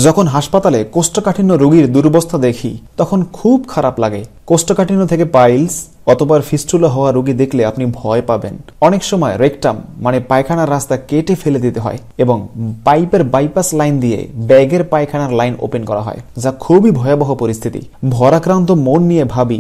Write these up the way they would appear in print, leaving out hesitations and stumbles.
যখন হাসপাতালে কোষ্ঠকাঠিন্য রোগীর দুরবস্থা দেখি তখন খুব খারাপ লাগে। কোষ্ঠকাঠিন্য থেকে পাইলস অথবা ফিস্টুলা হওয়া রোগী দেখলে আপনি ভয় পাবেন। অনেক সময় রেকটাম মানে পায়খানার রাস্তা কেটে ফেলে দিতে হয় এবং পাইপের বাইপাস লাইন দিয়ে ব্যাগের পায়খানার লাইন ওপেন করা হয়, যা খুবই ভয়াবহ পরিস্থিতি। ভরাক্রান্ত মন নিয়ে ভাবি,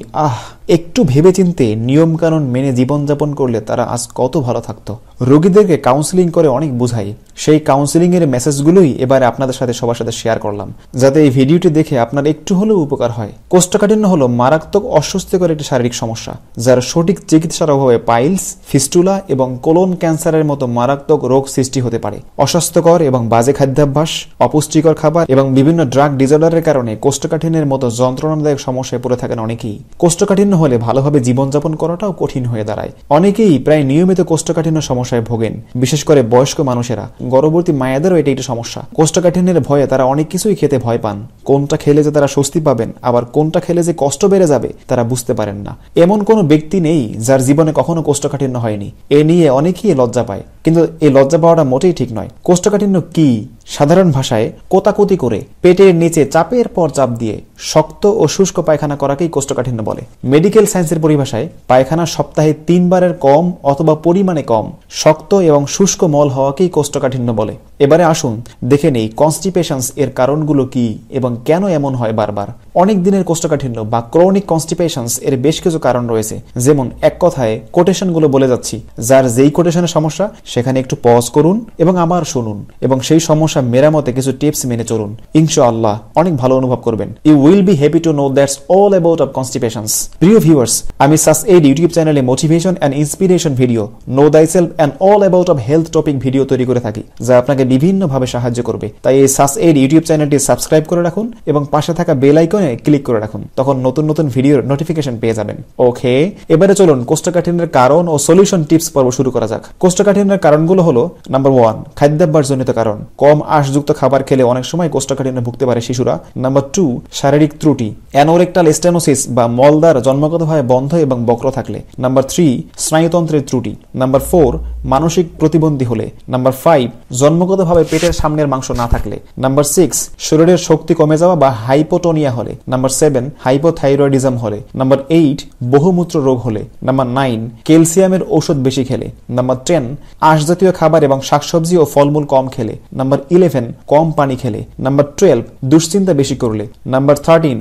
একটু ভেবেচিন্তে নিয়মকানুন মেনে জীবনযাপন করলে তারা আজ কত ভালো থাকতো। রোগীদেরকে কাউন্সিলিং করে অনেক বুঝাই, সেই কাউন্সিলিং এর মেসেজগুলোই এবারে আপনাদের সাথে সবার সাথে শেয়ার করলাম, যাতে এই ভিডিওটি দেখে আপনার একটু হলেও উপকার হয়। কোষ্ঠকাঠিন্য হলো মারাত্মক অস্বস্তিকর একটি শারীরিক সমস্যা, যার সঠিক চিকিৎসার অভাবে পাইলস, ফিস্টুলা এবং কোলন ক্যান্সারের মতো মারাত্মক রোগ সৃষ্টি হতে পারে। অস্বাস্থ্যকর এবং বাজে খাদ্যাভ্যাস, অপুষ্টিকর খাবার এবং বিভিন্ন ড্রাগ ডিসঅর্ডারের কারণে কোষ্ঠকাঠিন্যের মতো যন্ত্রণাদায়ক সমস্যায় পড়ে থাকেন অনেকেই। কোষ্ঠকাঠিন্য হলে ভালোভাবে জীবনযাপন করাটাও কঠিন হয়ে দাঁড়ায়। অনেকেই প্রায় নিয়মিত কোষ্ঠকাঠিন্য সমস্যায় ভোগেন, বিশেষ করে বয়স্ক মানুষেরা। গর্ভবতী মায়েদেরও এটা একটি সমস্যা। কোষ্ঠকাঠিন্যের ভয়ে তারা অনেক কিছুই খেতে ভয় পান। কোনটা খেলে যে তারা স্বস্তি পাবেন, আবার কোনটা খেলে যে কষ্ট বেড়ে যাবে তারা বুঝতে পারেন না। এমন কোনো ব্যক্তি নেই যার জীবনে কখনো কোষ্ঠকাঠিন্য হয়নি। এ নিয়ে অনেকেই লজ্জা পায়, কিন্তু এই লজ্জা পাওয়াটা মোটেই ঠিক নয়। কোষ্ঠকাঠিন্য কি? সাধারণ ভাষায় কোতাকুতি করে পেটের নিচে চাপের পর চাপ দিয়ে শক্ত ও শুষ্ক পায়খানা করাকেই কোষ্ঠকাঠিন্য বলে। মেডিকেল সায়েন্সের পরিভাষায় পায়খানা সপ্তাহে 3 বারের কম অথবা পরিমাণে কম শক্ত এবং শুষ্ক মল হওয়াকেই কোষ্ঠকাঠিন্য বলে। এবারে আসুন দেখে নেই কনস্টিপেশনস এর কারণগুলো কি এবং কেন এমন হয় বারবার। অনেক দিনের কোষ্ঠকাঠিন্য বা ক্রনিক কনস্টিপেশনস এর বেশ কিছু কারণ রয়েছে, যেমন এক কথায় কোটেশনগুলো বলে যাচ্ছি। যার যেই কোটেশনের সমস্যা সেখানে একটু পজ করুন এবং আবার শুনুন এবং সেই সমস্যা মেরামতে কিছু টিপস মেনে চলুন। ইনশাআল্লাহ অনেক ভালো অনুভব করবেন। You will be happy to know that's all about of constipations. প্রিয় ভিউয়ার্স, আমি সাস এইড ইউটিউব চ্যানেলে motivation and inspiration video, know thyself and all about of health topic video তৈরি করে থাকি, যা আপনাকে বিভিন্নভাবে সাহায্য করবে। তাই এই সাস এইড ইউটিউব চ্যানেলটি সাবস্ক্রাইব করে রাখুন এবং পাশে থাকা বেল আইকনে ক্লিক করে রাখুন, তখন নতুন নতুন ভিডিওর নোটিফিকেশন পেয়ে যাবেন। ওকে, এবারে চলুন কোষ্ঠকাঠিন্যের কারণ ও সলিউশন টিপস পর্ব শুরু করা যাক। কোষ্ঠকাঠিন্যের কারণগুলো হলো, নাম্বার 1, খাদ্যাভ্যাসজনিত কারণ। কম আঁশযুক্ত খাবার খেলে অনেক সময় কোষ্ঠকাঠিন্য ভুগতে পারে শিশুরা। নাম্বার 2, শারীরিক ত্রুটি, অ্যানোরেক্টাল স্টেনোসিস বা মলদ্বার জন্মগতভাবে বন্ধ এবং বক্র থাকলে। নাম্বার 3, স্নায়ুতন্ত্রের ত্রুটি। নাম্বার 4, মানসিক প্রতিবন্ধী হলে। নাম্বার 5, জন্মগতভাবে পেটের সামনের মাংস না থাকলে। নাম্বার 6, শরীরের শক্তি কমে যাওয়া বা হাইপোটোনিয়া হলে। নাম্বার 7, হাইপোথাইরয়েডিজম হলে। নাম্বার 8, বহুমূত্র রোগ হলে। নাম্বার 9, ক্যালসিয়ামের ঔষধ বেশি খেলে। নাম্বার 10, আঁশজাতীয় খাবার এবং শাকসবজি ও ফলমূল কম খেলে। নাম্বার 11, কম পানি খেলে। নাম্বার 12, দুশ্চিন্তা বেশি করলে। নাম্বার 13,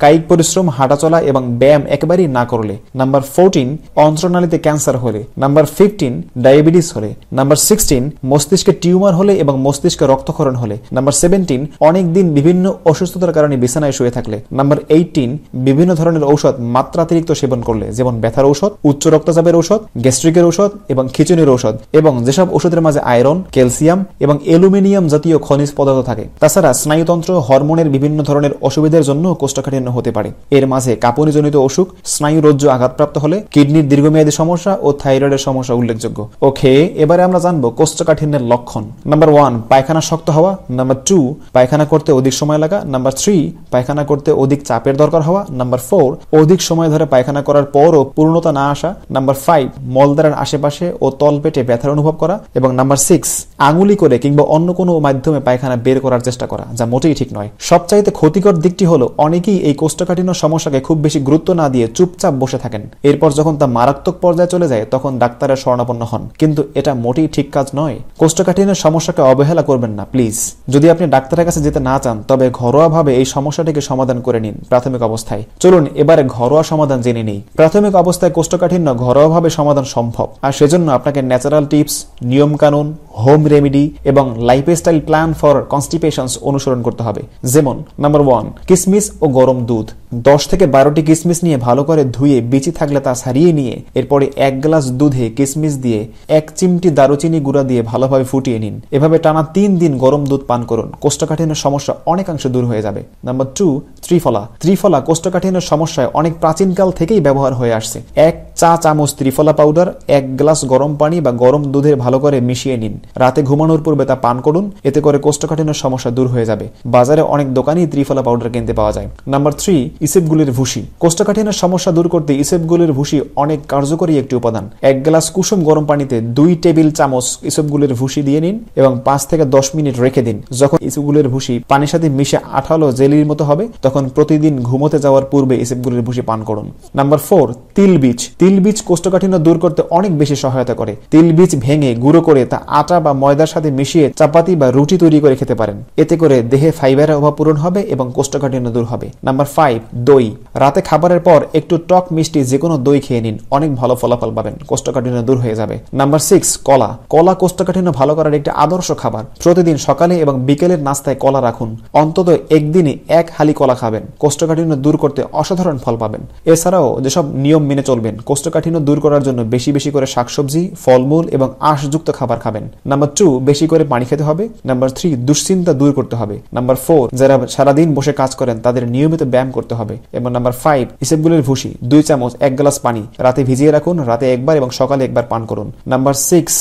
কায়িক পরিশ্রম, হাঁটাচলা এবং ব্যায়াম একেবারেই না করলে। নাম্বার 14, অন্ত্রনালীতে ক্যান্সার হলে। নাম্বার 15, ডায়াবেটিস হলে। নাম্বার 16, মস্তিষ্কে টিউমার হলে এবং মস্তিষ্কে রক্তক্ষরণ হলে। নাম্বার 17, অনেক দিন বিভিন্ন অসুস্থতার কারণে বিছানায় শুয়ে থাকলে। নাম্বার 18, বিভিন্ন ধরনের ঔষধ মাত্রাতিরিক্ত সেবন করলে, যেমন ব্যথার ঔষধ, উচ্চ রক্তচাপের ঔষধ, গ্যাস্ট্রিকের ঔষধ এবং খিচুনির ঔষধ, এবং যেসব ওষুধের মাঝে আয়রন, ক্যালসিয়াম এবং অ্যালুমিনিয়াম জাতীয় খনিজ পদার্থ থাকে। তাছাড়া স্নায়ুতন্ত্র, হরমোনের বিভিন্ন ধরনের অসুবিধার জন্য কোষ্ঠকাঠিন্য হতে পারে। এর মাঝে কাঁপুনিজনিত অসুখ, স্নায়ুরজ্জু আঘাতপ্রাপ্ত হলে, কিডনির দীর্ঘমেয়াদী সমস্যা ও থাইরয়েডের সমস্যা উল্লেখযোগ্য। ওকে, এবারে আমরা জানবো কোষ্ঠকাঠিন্যের লক্ষণ। নাম্বার 1, পায়খানা শক্ত হওয়া। নাম্বার 2, পায়খানা করতে অধিক সময় লাগা। নাম্বার 3, পায়খানা করতে অধিক চাপের দরকার হওয়া। নাম্বার 4, অধিক সময় ধরে পায়খানা করার পরও পূর্ণতা না আসা। নাম্বার 5, মলদ্বারের আশেপাশে ও তলপেটে ব্যথার অনুভব করা। এবং নাম্বার 6, আঙুলি করে কিংবা অন্য কোনো মাধ্যমে পায়খানা বের করার চেষ্টা করা, যা মোটেই ঠিক নয়। সবচাইতে ক্ষতিকর দিকটি হলো অনেকেই এই কোষ্ঠকাঠিন্য সমস্যাকে খুব বেশি গুরুত্ব না দিয়ে চুপচাপ বসে থাকেন। এরপর যখন তা মারাত্মক পর্যায়ে চলে যায় তখন ডাক্তারের শরণাপন্ন হন, কিন্তু এটা মোটেই ঠিক কাজ নয়। কোষ্ঠকাঠিন্যের সমস্যাকে অবহেলা করবেন না প্লিজ। যদি আপনি ডাক্তারের কাছে যেতে না চান তবে ঘরোয়াভাবে এই সমস্যাটিকে সমাধান করে নিন প্রাথমিক অবস্থায়। চলুন এবারে ঘরোয়া সমাধান জেনে নিই। প্রাথমিক অবস্থায় কোষ্ঠকাঠিন্য ঘরোয়াভাবে সমাধান সম্ভব, আর সেজন্য আপনাকে ন্যাচারাল টিপস, নিয়ম কানুন, হোম রেমেডি এবং লাইফস্টাইল প্ল্যান ফর কনস্টিপেশনস অনুসরণ করতে হবে। যেমন নাম্বার 1, কিশমিশ ও গরম দুধ। 10 থেকে 12টি কিশমিশ নিয়ে ভালো করে ধুয়ে বিচি থাকলে তা ছাড়িয়ে নিয়ে এরপরে 1 গ্লাস দুধে কিশমিশ দিয়ে 1 চিমটি দারুচিনি গুঁড়া দিয়ে ভালোভাবে ফুটিয়ে নিন। এভাবে টানা 3 দিন গরম দুধ পান করুন। কোষ্ঠকাঠিন্যের সমস্যা অনেকাংশে দূর হয়ে যাবে। নাম্বার 2, ত্রিফলা। ত্রিফলা কোষ্ঠকাঠিন্যের সমস্যায় অনেক প্রাচীনকাল থেকেই ব্যবহার হয়ে আসছে। 1 চা চামচ ত্রিফলা পাউডার 1 গ্লাস গরম পানি বা গরম দুধে ভালো করে মিশিয়ে নিন। রাতে ঘুমানোর পূর্বে তা পান করুন, এতে করে কোষ্ঠকাঠিন্যের সমস্যা দূর হয়ে যাবে। বাজারে অনেক দোকানেই ত্রিফলা পাউডার কিনতে পাওয়া যায়। নাম্বার 3, ইসেপগুলির ভুসি। কোষ্ঠকাঠিন্যের সমস্যা দূর করতে ইসেপগুলির ভুসি অনেক কার্যকরী একটি উপাদান। 1 গ্লাস কুসুম গরম পানিতে 2 টেবিল চামচ ইসেপগুলির ভুসি দিয়ে নিন এবং 5 থেকে 10 মিনিট রেখে দিন। যখন ইসেপগুলির ভুসি পানির সাথে মিশে আঠালো জেলির মতো হবে, তখন প্রতিদিন ঘুমোতে যাওয়ার পূর্বে ইসেপগুলির ভুসি পান করুন। নাম্বার 4, তিল বীজ। তিল বীজ কোষ্ঠকাঠিন্য দূর করতে অনেক বেশি সহায়তা করে। তিল বীজ ভেঙে গুঁড়ো করে তা আটা বা ময়দার সাথে মিশিয়ে চাপাতি বা রুটি তৈরি করে খেতে পারেন। এতে করে দেহে ফাইবারের অভাব পূরণ হবে এবং কোষ্ঠকাঠিন্য দূর হবে। নাম্বার 5, দই। রাতে খাবারের পর একটু টক মিষ্টি যে কোনো দই খেয়ে নিন, অনেক ভালো ফলাফল পাবেন, কোষ্ঠকাঠিন্য দূর হয়ে যাবে। নাম্বার 6, কলা। কলা কোষ্ঠকাঠিন্য ভালো করার একটি আদর্শ খাবার। প্রতিদিন সকালে এবং বিকেলের নাস্তায় কলা রাখুন। অন্তত একদিনে 1 হালি কলা খাবেন, কোষ্ঠকাঠিন্য দূর করতে অসাধারণ ফল পাবেন। এছাড়াও যেসব নিয়ম মেনে চলবেন, কোষ্ঠকাঠিন্য দূর করার জন্য বেশি বেশি করে শাকসবজি, ফলমূল এবং আঁশযুক্ত খাবার খাবেন। নাম্বার 2, বেশি করে পানি খেতে হবে। নাম্বার 3, দুশ্চিন্তা দূর করতে হবে। নাম্বার 4, যারা সারাদিন বসে কাজ করেন তাদের নিয়মিত ব্যায়াম করতে হবে। এবং নাম্বার 5, ইসেপগুলির ভুসি 2 চামচ 1 গ্লাস পানি রাতে ভিজিয়ে রাখুন, রাতে একবার এবং সকালে একবার পান করুন। নাম্বার 6,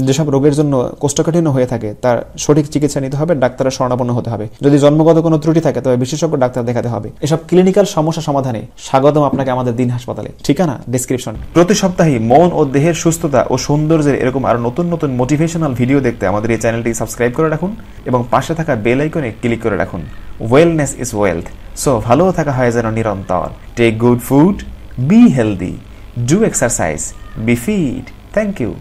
যেসব রোগের জন্য কোষ্ঠকাঠিন্য হয়ে থাকে তার সঠিক চিকিৎসা নিতে হবে, ডাক্তারের শরণাপন্ন হতে হবে। যদি জন্মগত কোনো ত্রুটি থাকে তবে বিশেষজ্ঞ ডাক্তার দেখাতে হবে। এসব ক্লিনিক্যাল সমস্যা সমাধানে স্বাগতম আপনাকে আমাদের দিন হাসপাতালে। ঠিকানা ডেসক্রিপশন। প্রতি সপ্তাহে মন ও দেহের সুস্থতা ও সৌন্দর্যের এরকম আরো নতুন নতুন মোটিভেশনাল ভিডিও দেখতে আমাদের এই চ্যানেলটি সাবস্ক্রাইব করে রাখুন এবং পাশে থাকা বেল আইকনে ক্লিক করে রাখুন। ওয়েলনেস ইজ ওয়েলথ, সো ভালো থাকা হয় যেন নিরন্তর। Take good food, be healthy, do exercise, be fit. Thank you.